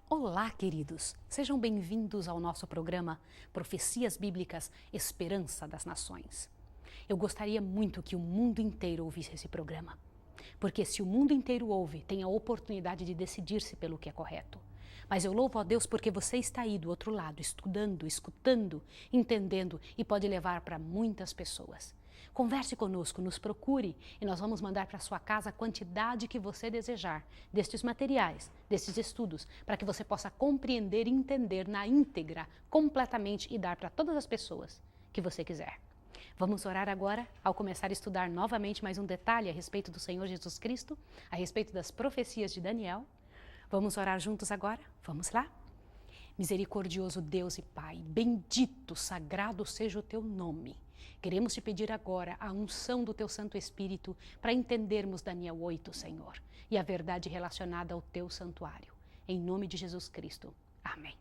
Olá, queridos! Sejam bem-vindos ao nosso programa Profecias Bíblicas Esperança das Nações. Eu gostaria muito que o mundo inteiro ouvisse esse programa, porque se o mundo inteiro ouve, tem a oportunidade de decidir-se pelo que é correto. Mas eu louvo a Deus porque você está aí do outro lado, estudando, escutando, entendendo e pode levar para muitas pessoas. Converse conosco, nos procure e nós vamos mandar para sua casa a quantidade que você desejar destes materiais, destes estudos, para que você possa compreender e entender na íntegra, completamente e dar para todas as pessoas que você quiser. Vamos orar agora ao começar a estudar novamente mais um detalhe a respeito do Senhor Jesus Cristo, a respeito das profecias de Daniel. Vamos orar juntos agora? Vamos lá? Misericordioso Deus e Pai, bendito, sagrado seja o teu nome. Queremos te pedir agora a unção do teu Santo Espírito para entendermos Daniel 8, Senhor, e a verdade relacionada ao teu santuário. Em nome de Jesus Cristo. Amém.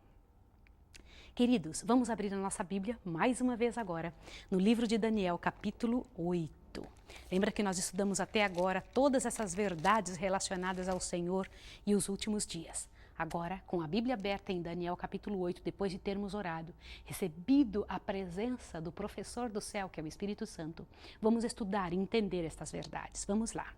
Queridos, vamos abrir a nossa Bíblia mais uma vez agora, no livro de Daniel, capítulo 8. Lembra que nós estudamos até agora todas essas verdades relacionadas ao Senhor e os últimos dias. Agora, com a Bíblia aberta em Daniel capítulo 8, depois de termos orado, recebido a presença do professor do céu, que é o Espírito Santo, vamos estudar e entender estas verdades. Vamos lá.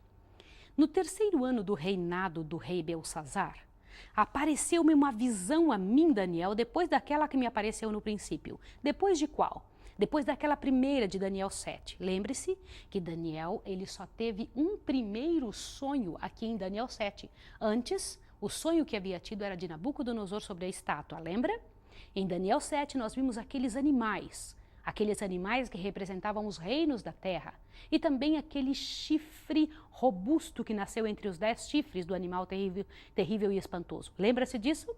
No terceiro ano do reinado do rei Belsazar, apareceu-me uma visão a mim, Daniel, depois daquela que me apareceu no princípio. Depois de qual? Depois daquela primeira de Daniel 7. Lembre-se que Daniel ele só teve um primeiro sonho aqui em Daniel 7. Antes, o sonho que havia tido era de Nabucodonosor sobre a estátua, lembra? Em Daniel 7 nós vimos aqueles animais que representavam os reinos da terra, e também aquele chifre robusto que nasceu entre os 10 chifres do animal terrível e espantoso. Lembra-se disso?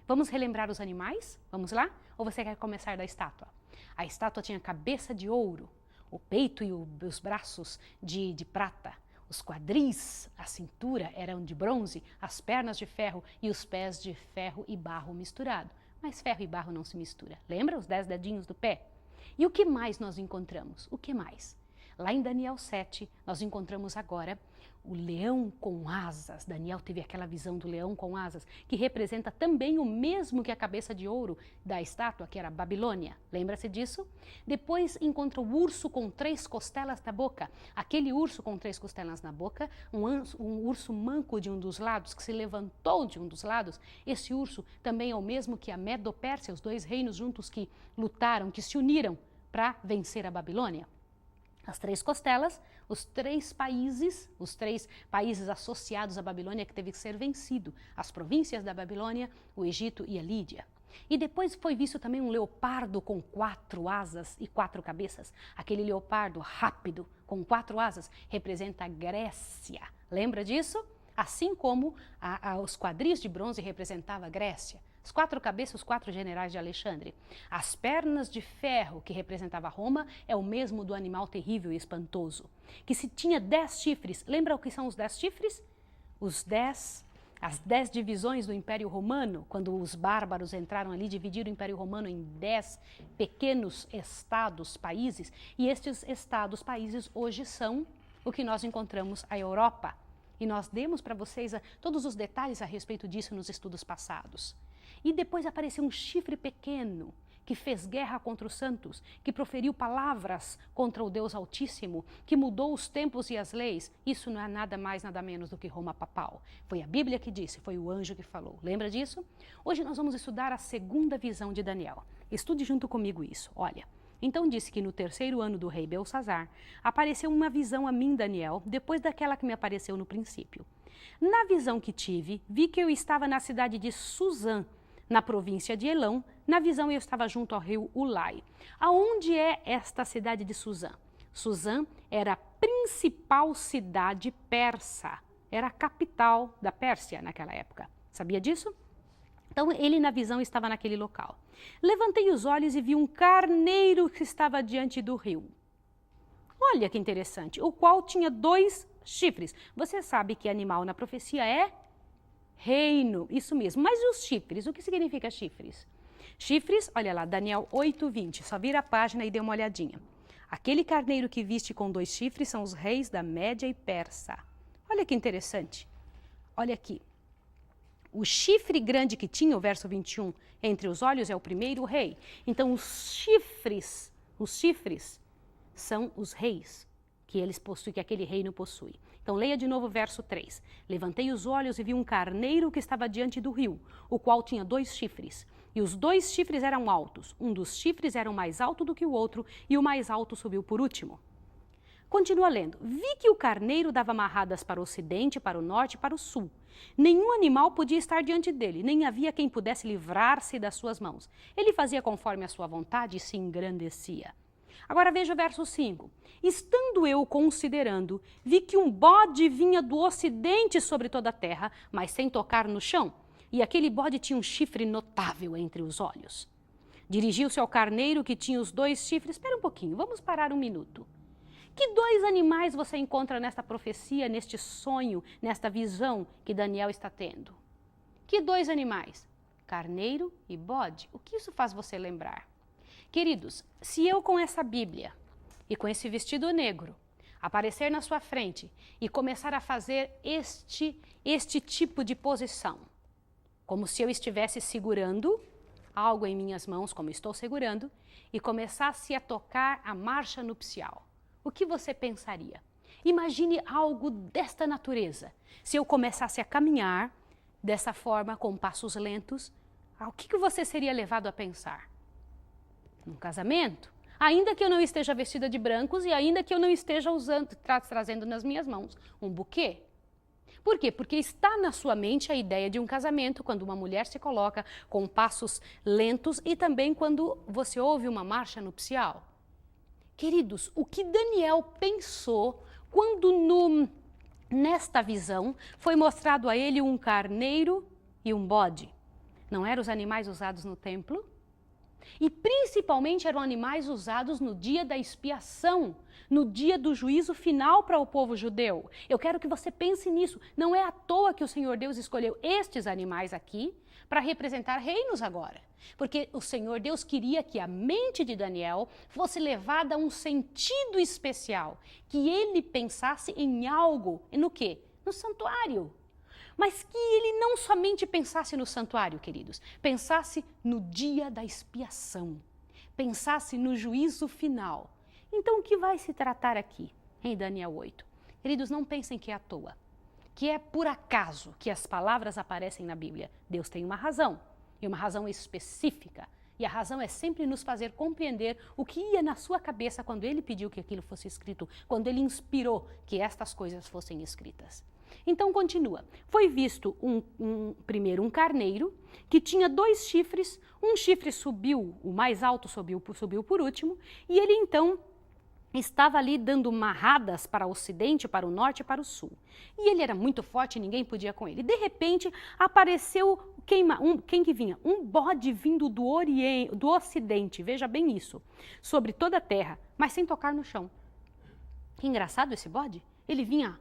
Vamos relembrar os animais? Vamos lá? Ou você quer começar da estátua? A estátua tinha cabeça de ouro, o peito e os braços de prata. Os quadris, a cintura eram de bronze, as pernas de ferro e os pés de ferro e barro misturado. Mas ferro e barro não se mistura. Lembra os 10 dedinhos do pé? E o que mais nós encontramos? O que mais? Lá em Daniel 7, nós encontramos agora o leão com asas. Daniel teve aquela visão do leão com asas, que representa também o mesmo que a cabeça de ouro da estátua, que era a Babilônia. Lembra-se disso? Depois encontra o urso com 3 costelas na boca. Aquele urso com 3 costelas na boca, um urso manco de um dos lados, que se levantou de um dos lados. Esse urso também é o mesmo que a Medo-Pérsia, os 2 reinos juntos que lutaram, que se uniram para vencer a Babilônia. As 3 costelas, os 3 países associados à Babilônia que teve que ser vencido, as províncias da Babilônia, o Egito e a Lídia. E depois foi visto também um leopardo com 4 asas e 4 cabeças. Aquele leopardo rápido com 4 asas representa a Grécia. Lembra disso? Assim como os quadris de bronze representavam a Grécia. As 4 cabeças, os 4 generais de Alexandre. As pernas de ferro, que representava Roma, é o mesmo do animal terrível e espantoso. Que se tinha 10 chifres, lembra o que são os 10 chifres? As 10 divisões do Império Romano, quando os bárbaros entraram ali, dividiram o Império Romano em 10 pequenos estados, países. E estes estados, países, hoje são o que nós encontramos a Europa. E nós demos para vocês todos os detalhes a respeito disso nos estudos passados. E depois apareceu um chifre pequeno que fez guerra contra os santos, que proferiu palavras contra o Deus Altíssimo, que mudou os tempos e as leis. Isso não é nada mais, nada menos do que Roma papal. Foi a Bíblia que disse, foi o anjo que falou. Lembra disso? Hoje nós vamos estudar a segunda visão de Daniel. Estude junto comigo isso. Olha, então disse que no terceiro ano do rei Belsazar, apareceu uma visão a mim, Daniel, depois daquela que me apareceu no princípio. Na visão que tive, vi que eu estava na cidade de Suzã, na província de Elão. Na visão eu estava junto ao rio Ulai. Aonde é esta cidade de Suzã? Suzã era a principal cidade persa, era a capital da Pérsia naquela época. Sabia disso? Então ele na visão estava naquele local. Levantei os olhos e vi um carneiro que estava diante do rio. Olha que interessante, o qual tinha 2 chifres. Você sabe que animal na profecia é reino, isso mesmo. Mas os chifres, o que significa chifres? Chifres, olha lá, Daniel 8:20, só vira a página e dê uma olhadinha. Aquele carneiro que viste com 2 chifres são os reis da Média e Persa. Olha que interessante. Olha aqui. O chifre grande que tinha, o verso 21, entre os olhos é o primeiro rei. Então os chifres são os reis que eles possuem, que aquele reino possui. Então leia de novo o verso 3. Levantei os olhos e vi um carneiro que estava diante do rio, o qual tinha 2 chifres. E os 2 chifres eram altos. Um dos chifres era mais alto do que o outro, e o mais alto subiu por último. Continua lendo. Vi que o carneiro dava amarradas para o ocidente, para o norte e para o sul. Nenhum animal podia estar diante dele, nem havia quem pudesse livrar-se das suas mãos. Ele fazia conforme a sua vontade e se engrandecia. Agora veja o verso 5. Estando eu considerando, vi que um bode vinha do ocidente sobre toda a terra, mas sem tocar no chão. E aquele bode tinha um chifre notável entre os olhos. Dirigiu-se ao carneiro que tinha os 2 chifres. Espera um pouquinho, vamos parar um minuto. Que 2 animais você encontra nesta profecia, neste sonho, nesta visão que Daniel está tendo? Que 2 animais? Carneiro e bode. O que isso faz você lembrar? Queridos, se eu com essa Bíblia e com esse vestido negro aparecer na sua frente e começar a fazer este tipo de posição, como se eu estivesse segurando algo em minhas mãos, como estou segurando, e começasse a tocar a marcha nupcial, o que você pensaria? Imagine algo desta natureza. Se eu começasse a caminhar dessa forma, com passos lentos, o que você seria levado a pensar? Um casamento? Ainda que eu não esteja vestida de brancos e ainda que eu não esteja trazendo nas minhas mãos um buquê. Por quê? Porque está na sua mente a ideia de um casamento, quando uma mulher se coloca com passos lentos e também quando você ouve uma marcha nupcial. Queridos, o que Daniel pensou quando nesta visão foi mostrado a ele um carneiro e um bode? Não eram os animais usados no templo? E principalmente eram animais usados no dia da expiação, no dia do juízo final para o povo judeu. Eu quero que você pense nisso. Não é à toa que o Senhor Deus escolheu estes animais aqui para representar reinos agora. Porque o Senhor Deus queria que a mente de Daniel fosse levada a um sentido especial, que ele pensasse em algo, no quê? No santuário. Mas que ele não somente pensasse no santuário, queridos, pensasse no dia da expiação, pensasse no juízo final. Então, o que vai se tratar aqui, em Daniel 8? Queridos, não pensem que é à toa, que é por acaso que as palavras aparecem na Bíblia. Deus tem uma razão, e uma razão específica. E a razão é sempre nos fazer compreender o que ia na sua cabeça quando ele pediu que aquilo fosse escrito, quando ele inspirou que estas coisas fossem escritas. Então continua, foi visto primeiro um carneiro que tinha 2 chifres, um chifre subiu, o mais alto subiu por último, e ele então estava ali dando marradas para o ocidente, para o norte e para o sul. E ele era muito forte e ninguém podia com ele. De repente apareceu quem que vinha? Um bode vindo do ocidente, veja bem isso, sobre toda a terra, mas sem tocar no chão. Que engraçado esse bode, ele vinha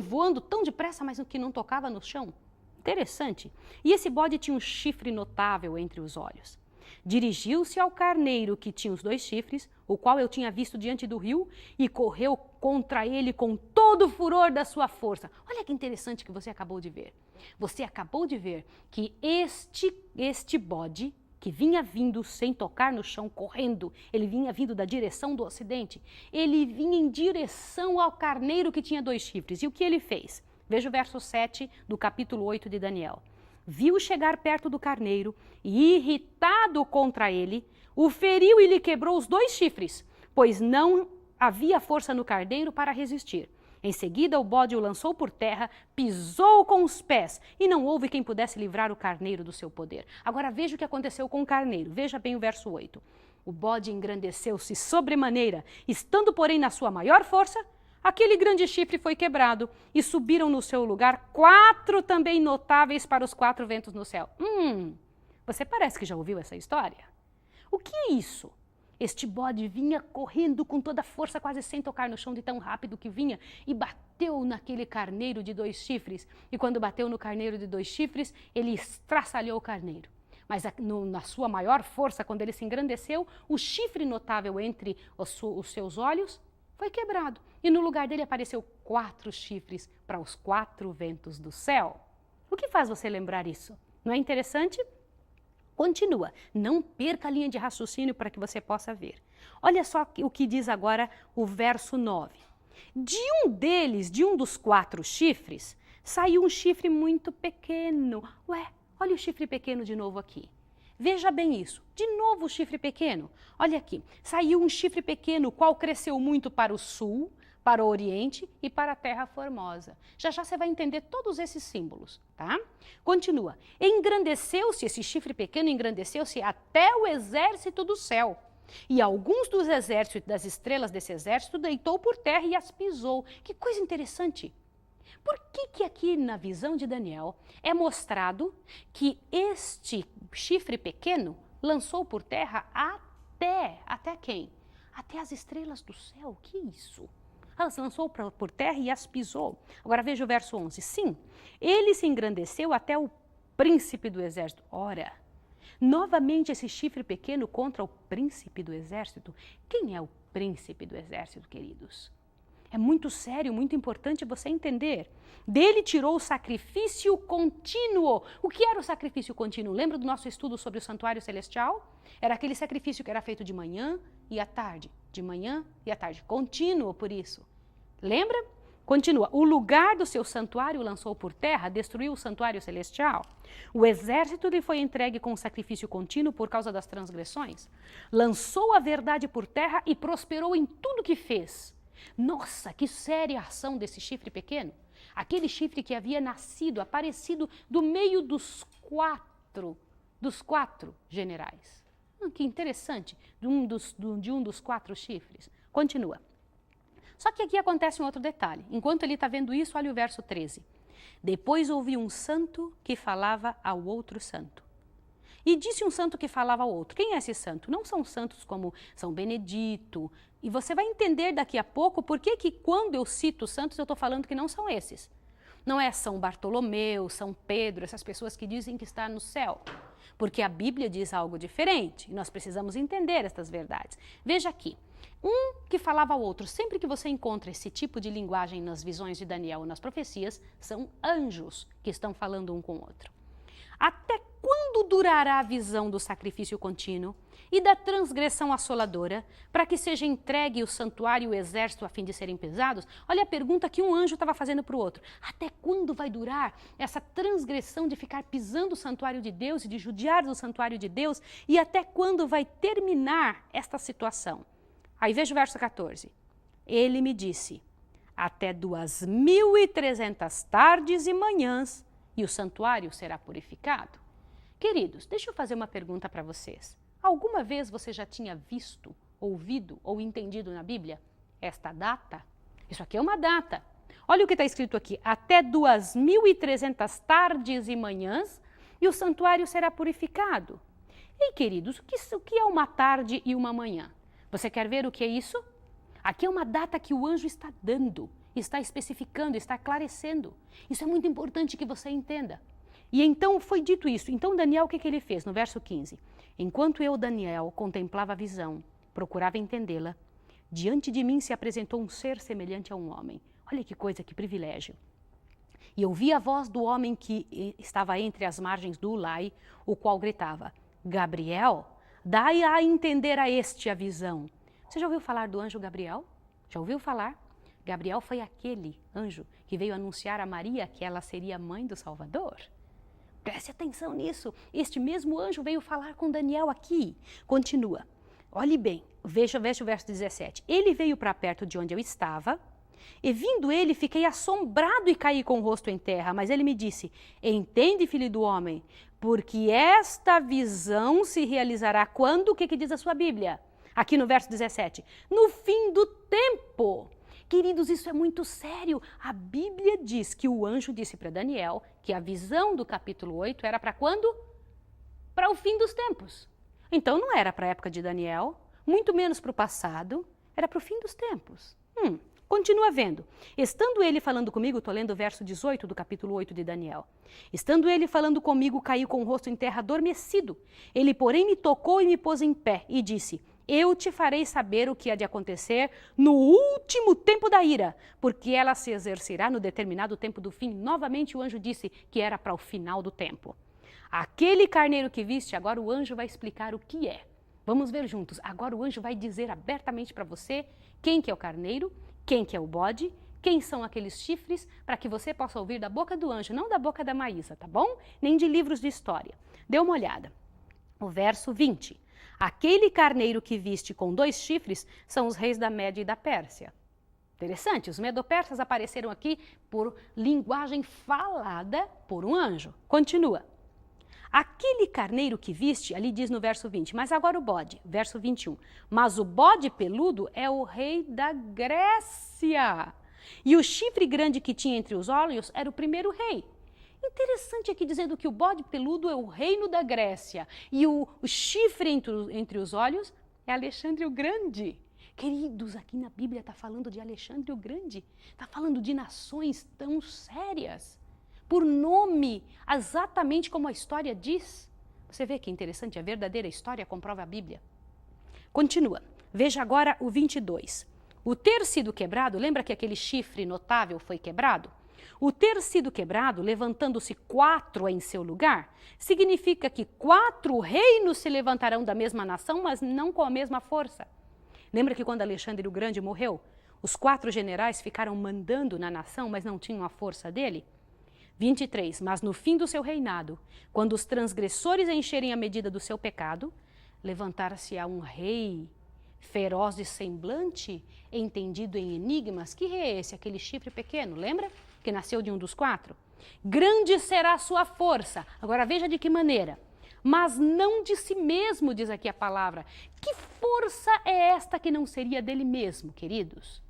voando tão depressa, mas que não tocava no chão. Interessante. E esse bode tinha um chifre notável entre os olhos. Dirigiu-se ao carneiro que tinha os 2 chifres, o qual eu tinha visto diante do rio, e correu contra ele com todo o furor da sua força. Olha que interessante que você acabou de ver. Você acabou de ver que este bode, que vinha vindo sem tocar no chão, correndo, ele vinha vindo da direção do ocidente, ele vinha em direção ao carneiro que tinha 2 chifres. E o que ele fez? Veja o verso 7 do capítulo 8 de Daniel. Viu chegar perto do carneiro e, irritado contra ele, o feriu e lhe quebrou os 2 chifres, pois não havia força no carneiro para resistir. Em seguida, o bode o lançou por terra, pisou com os pés, e não houve quem pudesse livrar o carneiro do seu poder. Agora veja o que aconteceu com o carneiro. Veja bem o verso 8. O bode engrandeceu-se sobremaneira, estando, porém, na sua maior força, aquele grande chifre foi quebrado, e subiram no seu lugar 4 também notáveis para os 4 ventos no céu. Você parece que já ouviu essa história? O que é isso? Este bode vinha correndo com toda a força, quase sem tocar no chão de tão rápido que vinha, e bateu naquele carneiro de 2 chifres. E quando bateu no carneiro de 2 chifres, ele estraçalhou o carneiro. Mas na sua maior força, quando ele se engrandeceu, o chifre notável entre os seus olhos foi quebrado. E no lugar dele apareceu 4 chifres para os 4 ventos do céu. O que faz você lembrar isso? Não é interessante? Continua, não perca a linha de raciocínio para que você possa ver. Olha só o que diz agora o verso 9. De um dos 4 chifres, saiu um chifre muito pequeno. Ué, olha o chifre pequeno de novo aqui. Veja bem isso. De novo o chifre pequeno. Olha aqui. Saiu um chifre pequeno, o qual cresceu muito para o sul, para o oriente e para a terra formosa. Já já você vai entender todos esses símbolos, tá? Continua. Engrandeceu-se, esse chifre pequeno engrandeceu-se até o exército do céu. E alguns dos exércitos, das estrelas desse exército, deitou por terra e as pisou. Que coisa interessante. Por que aqui na visão de Daniel é mostrado que este chifre pequeno lançou por terra até quem? Até as estrelas do céu. Que isso? As lançou por terra e as pisou. Agora veja o verso 11. Sim, ele se engrandeceu até o príncipe do exército. Ora, novamente esse chifre pequeno contra o príncipe do exército. Quem é o príncipe do exército, queridos? É muito sério, muito importante você entender. Dele tirou o sacrifício contínuo. O que era o sacrifício contínuo? Lembra do nosso estudo sobre o santuário celestial? Era aquele sacrifício que era feito de manhã e à tarde. De manhã e à tarde. Contínuo, por isso. Lembra? Continua. O lugar do seu santuário lançou por terra, destruiu o santuário celestial. O exército lhe foi entregue com sacrifício contínuo por causa das transgressões. Lançou a verdade por terra e prosperou em tudo que fez. Nossa, que séria ação desse chifre pequeno. Aquele chifre que havia nascido, aparecido do meio dos quatro generais. Que interessante, de um dos 4 chifres. Continua. Só que aqui acontece um outro detalhe. Enquanto ele está vendo isso, olha o verso 13. Depois ouvi um santo que falava ao outro santo. E disse um santo que falava ao outro. Quem é esse santo? Não são santos como São Benedito. E você vai entender daqui a pouco por que quando eu cito santos eu estou falando que não são esses. Não é São Bartolomeu, São Pedro, essas pessoas que dizem que está no céu. Porque a Bíblia diz algo diferente. E nós precisamos entender estas verdades. Veja aqui. Um que falava ao outro. Sempre que você encontra esse tipo de linguagem nas visões de Daniel ou nas profecias, são anjos que estão falando um com o outro. Até quando durará a visão do sacrifício contínuo e da transgressão assoladora, para que seja entregue o santuário e o exército a fim de serem pesados? Olha a pergunta que um anjo estava fazendo para o outro. Até quando vai durar essa transgressão de ficar pisando o santuário de Deus e de judiar do santuário de Deus? E até quando vai terminar esta situação? Aí veja o verso 14. Ele me disse, até 2.300 tardes e manhãs, e o santuário será purificado. Queridos, deixa eu fazer uma pergunta para vocês. Alguma vez você já tinha visto, ouvido ou entendido na Bíblia esta data? Isso aqui é uma data. Olha o que está escrito aqui. Até 2.300 tardes e manhãs, e o santuário será purificado. E, queridos, o que é uma tarde e uma manhã? Você quer ver o que é isso? Aqui é uma data que o anjo está dando. Está especificando, está esclarecendo. Isso é muito importante que você entenda. E então foi dito isso. Então Daniel, o que ele fez? No verso 15. Enquanto eu, Daniel, contemplava a visão, procurava entendê-la, diante de mim se apresentou um ser semelhante a um homem. Olha que coisa, que privilégio. E ouvi a voz do homem que estava entre as margens do Ulai, o qual gritava, Gabriel, dai a entender a este a visão. Você já ouviu falar do anjo Gabriel? Já ouviu falar? Gabriel foi aquele anjo que veio anunciar a Maria que ela seria mãe do Salvador. Preste atenção nisso. Este mesmo anjo veio falar com Daniel aqui. Continua. Olhe bem, veja o verso 17. Ele veio para perto de onde eu estava, e vindo ele, fiquei assombrado e caí com o rosto em terra. Mas ele me disse, entende, filho do homem, porque esta visão se realizará quando? O que diz a sua Bíblia? Aqui no verso 17. No fim do tempo. Queridos, isso é muito sério. A Bíblia diz que o anjo disse para Daniel que a visão do capítulo 8 era para quando? Para o fim dos tempos. Então não era para a época de Daniel, muito menos para o passado, era para o fim dos tempos. Continua vendo. Estando ele falando comigo, estou lendo o verso 18 do capítulo 8 de Daniel. Estando ele falando comigo, caí com o rosto em terra adormecido. Ele, porém, me tocou e me pôs em pé e disse, eu te farei saber o que há de acontecer no último tempo da ira, porque ela se exercerá no determinado tempo do fim. Novamente o anjo disse que era para o final do tempo. Aquele carneiro que viste, agora o anjo vai explicar o que é. Vamos ver juntos. Agora o anjo vai dizer abertamente para você quem que é o carneiro, quem que é o bode, quem são aqueles chifres, para que você possa ouvir da boca do anjo, não da boca da Maísa, tá bom? Nem de livros de história. Dê uma olhada. O verso 20. Aquele carneiro que viste com 2 chifres são os reis da Média e da Pérsia. Interessante, os medo-persas apareceram aqui por linguagem falada por um anjo. Continua. Aquele carneiro que viste, ali diz no verso 20, mas agora o bode, verso 21. Mas o bode peludo é o rei da Grécia. E o chifre grande que tinha entre os olhos era o primeiro rei. Interessante aqui dizendo que o bode peludo é o reino da Grécia e o chifre entre os olhos é Alexandre o Grande. Queridos, aqui na Bíblia está falando de Alexandre o Grande, está falando de nações tão sérias, por nome, exatamente como a história diz. Você vê que interessante, a verdadeira história comprova a Bíblia. Continua, veja agora o 22. O ter sido quebrado, lembra que aquele chifre notável foi quebrado? O ter sido quebrado, levantando-se 4 em seu lugar, significa que 4 reinos se levantarão da mesma nação, mas não com a mesma força. Lembra que quando Alexandre o Grande morreu, os 4 generais ficaram mandando na nação, mas não tinham a força dele? 23. Mas no fim do seu reinado, quando os transgressores encherem a medida do seu pecado, levantar-se-á um rei feroz de semblante, entendido em enigmas. Que rei é esse? Aquele chifre pequeno, lembra? Que nasceu de um dos 4. Grande será a sua força. Agora veja de que maneira. Mas não de si mesmo, diz aqui a palavra. Que força é esta que não seria dele mesmo, queridos?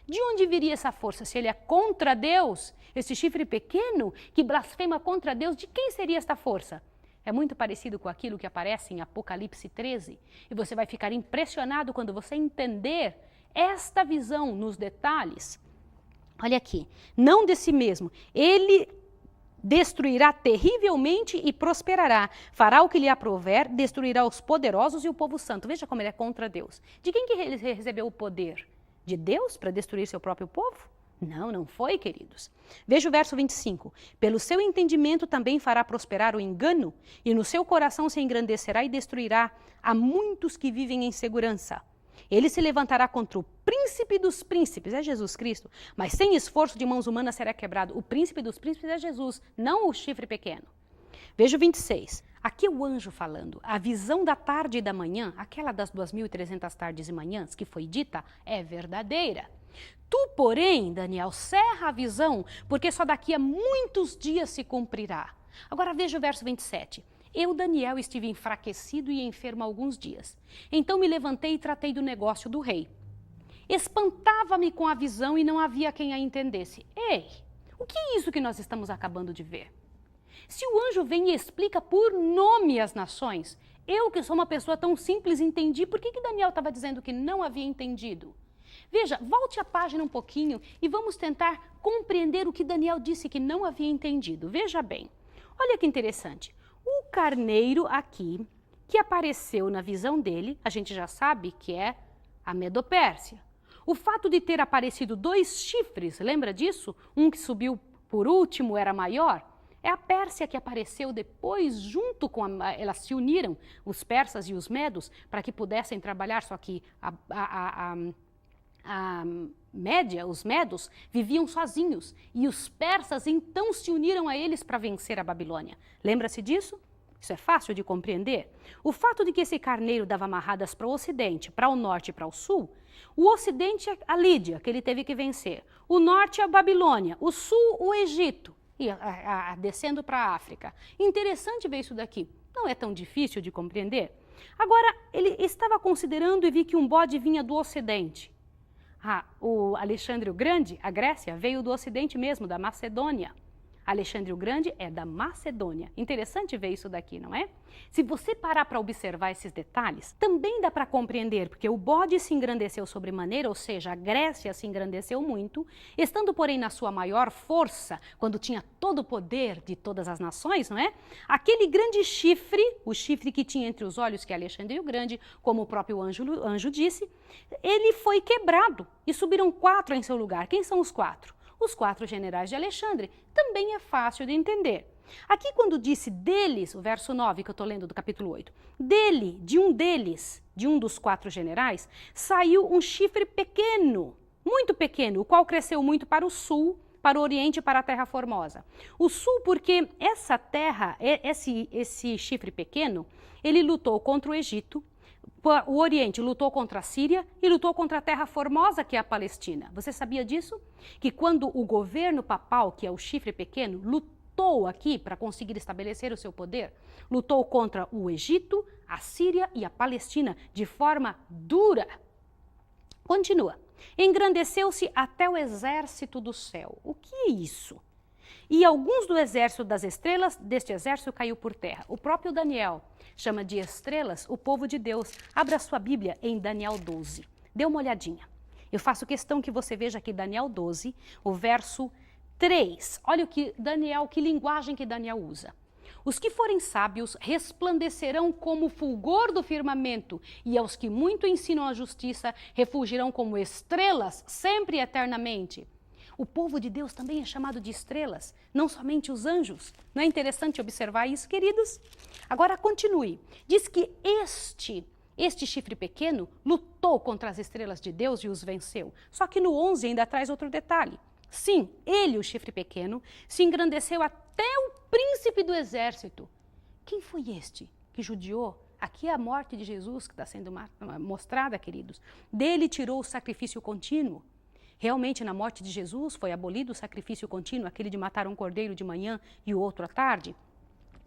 De onde viria essa força? Se ele é contra Deus, esse chifre pequeno que blasfema contra Deus, de quem seria esta força? É muito parecido com aquilo que aparece em Apocalipse 13. E você vai ficar impressionado quando você entender esta visão nos detalhes. Olha aqui, não de si mesmo, ele destruirá terrivelmente e prosperará, fará o que lhe aprouver, destruirá os poderosos e o povo santo. Veja como ele é contra Deus. De quem que ele recebeu o poder? De Deus para destruir seu próprio povo? Não, não foi, queridos. Veja o verso 25. Pelo seu entendimento também fará prosperar o engano, e no seu coração se engrandecerá e destruirá a muitos que vivem em segurança. Ele se levantará contra o príncipe dos príncipes, é Jesus Cristo, mas sem esforço de mãos humanas será quebrado. O príncipe dos príncipes é Jesus, não o chifre pequeno. Veja o 26. Aqui é o anjo falando. A visão da tarde e da manhã, aquela das 2.300 tardes e manhãs que foi dita, é verdadeira. Tu, porém, Daniel, cerra a visão, porque só daqui a muitos dias se cumprirá. Agora veja o verso 27. Eu, Daniel, estive enfraquecido e enfermo há alguns dias. Então me levantei e tratei do negócio do rei. Espantava-me com a visão e não havia quem a entendesse. Ei, o que é isso que nós estamos acabando de ver? Se o anjo vem e explica por nome as nações, eu que sou uma pessoa tão simples entendi, por que Daniel estava dizendo que não havia entendido? Veja, volte a página um pouquinho e vamos tentar compreender o que Daniel disse que não havia entendido. Veja bem, olha que interessante. O carneiro aqui, que apareceu na visão dele, a gente já sabe que é a Medopérsia. O fato de ter aparecido 2 chifres, lembra disso? Um que subiu por último era maior. É a Pérsia que apareceu depois, junto com elas se uniram, os persas e os medos, para que pudessem trabalhar, só que a Média, os medos, viviam sozinhos e os persas então se uniram a eles para vencer a Babilônia. Lembra-se disso? Isso é fácil de compreender. O fato de que esse carneiro dava amarradas para o ocidente, para o norte e para o sul, o ocidente é a Lídia, que ele teve que vencer, o norte é a Babilônia, o sul o Egito, e descendo para a África. Interessante ver isso daqui, não é tão difícil de compreender. Agora, ele estava considerando e viu que um bode vinha do ocidente. O Alexandre o Grande, a Grécia, veio do ocidente mesmo, da Macedônia. Alexandre o Grande é da Macedônia. Interessante ver isso daqui, não é? Se você parar para observar esses detalhes, também dá para compreender, porque o bode se engrandeceu sobremaneira, ou seja, a Grécia se engrandeceu muito, estando, porém, na sua maior força, quando tinha todo o poder de todas as nações, não é? Aquele grande chifre, o chifre que tinha entre os olhos, que é Alexandre o Grande, como o próprio anjo disse, ele foi quebrado e subiram 4 em seu lugar. Quem são os 4? Os 4 generais de Alexandre. Também é fácil de entender. Aqui quando disse deles, o verso 9 que eu estou lendo do capítulo 8, de um dos 4 generais, saiu um chifre pequeno, muito pequeno, o qual cresceu muito para o sul, para o oriente e para a terra formosa. O sul porque essa terra, esse chifre pequeno, ele lutou contra o Egito, o Oriente lutou contra a Síria e lutou contra a terra formosa, que é a Palestina. Você sabia disso? Que quando o governo papal, que é o chifre pequeno, lutou aqui para conseguir estabelecer o seu poder, lutou contra o Egito, a Síria e a Palestina de forma dura. Continua. Engrandeceu-se até o exército do céu. O que é isso? E alguns do exército das estrelas deste exército caiu por terra. O próprio Daniel chama de estrelas o povo de Deus. Abra sua Bíblia em Daniel 12. Dê uma olhadinha. Eu faço questão que você veja aqui Daniel 12, o verso 3. Olha que linguagem que Daniel usa. Os que forem sábios resplandecerão como o fulgor do firmamento, e aos que muito ensinam a justiça refulgirão como estrelas sempre e eternamente. O povo de Deus também é chamado de estrelas, não somente os anjos. Não é interessante observar isso, queridos? Agora continue. Diz que este chifre pequeno lutou contra as estrelas de Deus e os venceu. Só que no 11 ainda traz outro detalhe. Sim, ele, o chifre pequeno, se engrandeceu até o príncipe do exército. Quem foi este que judiou? Aqui é a morte de Jesus que está sendo mostrada, queridos. Dele tirou o sacrifício contínuo. Realmente, na morte de Jesus, foi abolido o sacrifício contínuo, aquele de matar um cordeiro de manhã e o outro à tarde,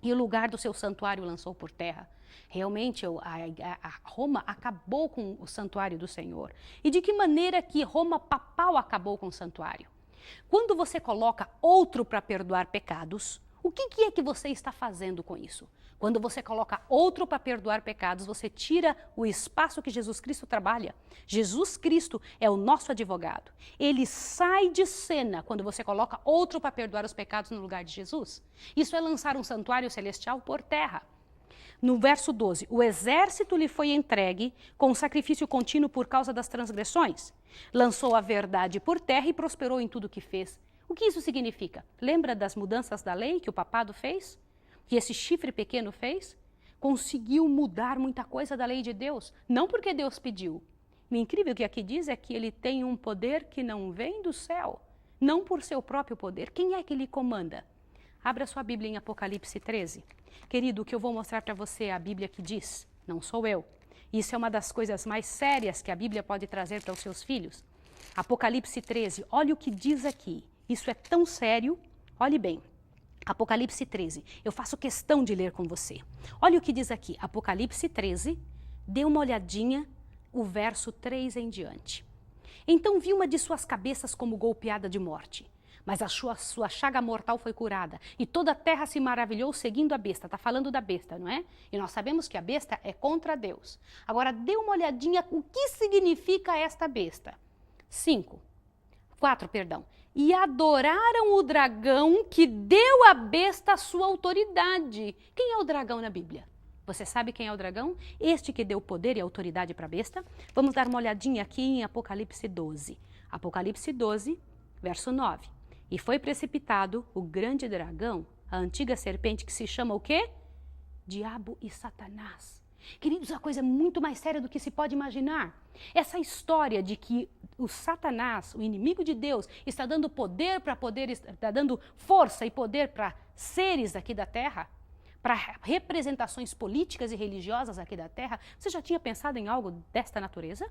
e o lugar do seu santuário lançou por terra. Realmente, a Roma acabou com o santuário do Senhor. E de que maneira que Roma papal acabou com o santuário? Quando você coloca outro para perdoar pecados, o que é que você está fazendo com isso? Quando você coloca outro para perdoar pecados, você tira o espaço que Jesus Cristo trabalha. Jesus Cristo é o nosso advogado. Ele sai de cena quando você coloca outro para perdoar os pecados no lugar de Jesus. Isso é lançar um santuário celestial por terra. No verso 12, o exército lhe foi entregue com sacrifício contínuo por causa das transgressões. Lançou a verdade por terra e prosperou em tudo o que fez. O que isso significa? Lembra das mudanças da lei que o papado fez? Que esse chifre pequeno fez? Conseguiu mudar muita coisa da lei de Deus, não porque Deus pediu. O incrível que aqui diz é que ele tem um poder que não vem do céu, não por seu próprio poder. Quem é que lhe comanda? Abra sua Bíblia em Apocalipse 13. Querido, o que eu vou mostrar para você é a Bíblia que diz, não sou eu. Isso é uma das coisas mais sérias que a Bíblia pode trazer para os seus filhos. Apocalipse 13, olha o que diz aqui. Isso é tão sério, olhe bem. Apocalipse 13, eu faço questão de ler com você. Olha o que diz aqui, Apocalipse 13, dê uma olhadinha, o verso 3 em diante. Então vi uma de suas cabeças como golpeada de morte, mas a sua chaga mortal foi curada, e toda a terra se maravilhou seguindo a besta. Está falando da besta, não é? E nós sabemos que a besta é contra Deus. Agora, dê uma olhadinha o que significa esta besta. 4, e adoraram o dragão que deu à besta a sua autoridade. Quem é o dragão na Bíblia? Você sabe quem é o dragão? Este que deu poder e autoridade para a besta. Vamos dar uma olhadinha aqui em Apocalipse 12. Apocalipse 12, verso 9. E foi precipitado o grande dragão, a antiga serpente que se chama o quê? Diabo e Satanás. Queridos, a coisa é muito mais séria do que se pode imaginar. Essa história de que o Satanás, o inimigo de Deus, está dando poder para poder, está dando força e poder para seres aqui da terra, para representações políticas e religiosas aqui da terra. Você já tinha pensado em algo desta natureza?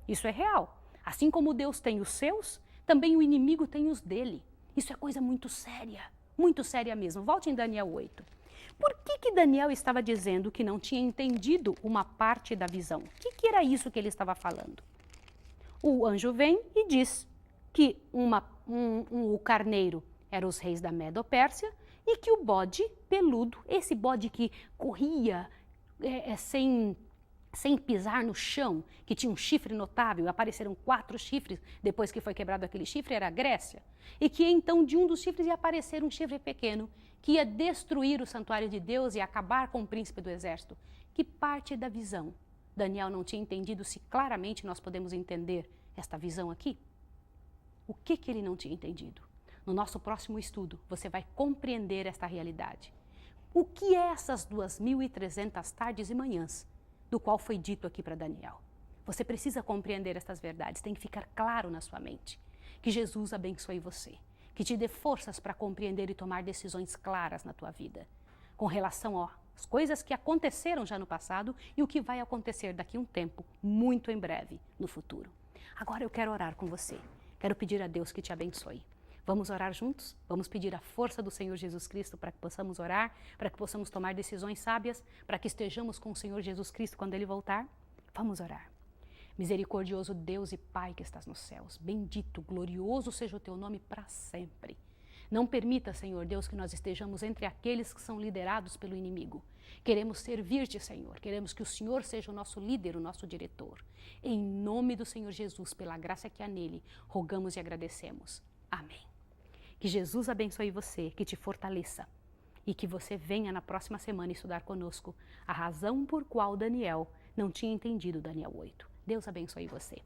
Isso é real. Assim como Deus tem os seus, também o inimigo tem os dele. Isso é coisa muito séria mesmo. Volte em Daniel 8. Por que Daniel estava dizendo que não tinha entendido uma parte da visão? O que era isso que ele estava falando? O anjo vem e diz que o carneiro eram os reis da Medo-Pérsia, e que o bode peludo, esse bode que corria sem pisar no chão, que tinha um chifre notável, apareceram 4 chifres depois que foi quebrado aquele chifre, era a Grécia, e que então de um dos chifres ia aparecer um chifre pequeno, que ia destruir o santuário de Deus e acabar com o príncipe do exército. Que parte da visão Daniel não tinha entendido, se claramente nós podemos entender esta visão aqui? O que ele não tinha entendido? No nosso próximo estudo, você vai compreender esta realidade. O que é essas 2.300 tardes e manhãs, do qual foi dito aqui para Daniel? Você precisa compreender estas verdades, tem que ficar claro na sua mente. Que Jesus abençoe você, que te dê forças para compreender e tomar decisões claras na tua vida, com relação às coisas que aconteceram já no passado e o que vai acontecer daqui a um tempo, muito em breve, no futuro. Agora eu quero orar com você, quero pedir a Deus que te abençoe. Vamos orar juntos? Vamos pedir a força do Senhor Jesus Cristo para que possamos orar, para que possamos tomar decisões sábias, para que estejamos com o Senhor Jesus Cristo quando Ele voltar? Vamos orar. Misericordioso Deus e Pai que estás nos céus, bendito, glorioso seja o teu nome para sempre. Não permita, Senhor Deus, que nós estejamos entre aqueles que são liderados pelo inimigo. Queremos servir-te, Senhor. Queremos que o Senhor seja o nosso líder, o nosso diretor. Em nome do Senhor Jesus, pela graça que há nele, rogamos e agradecemos. Amém. Que Jesus abençoe você, que te fortaleça e que você venha na próxima semana estudar conosco a razão por qual Daniel não tinha entendido Daniel 8. Deus abençoe você.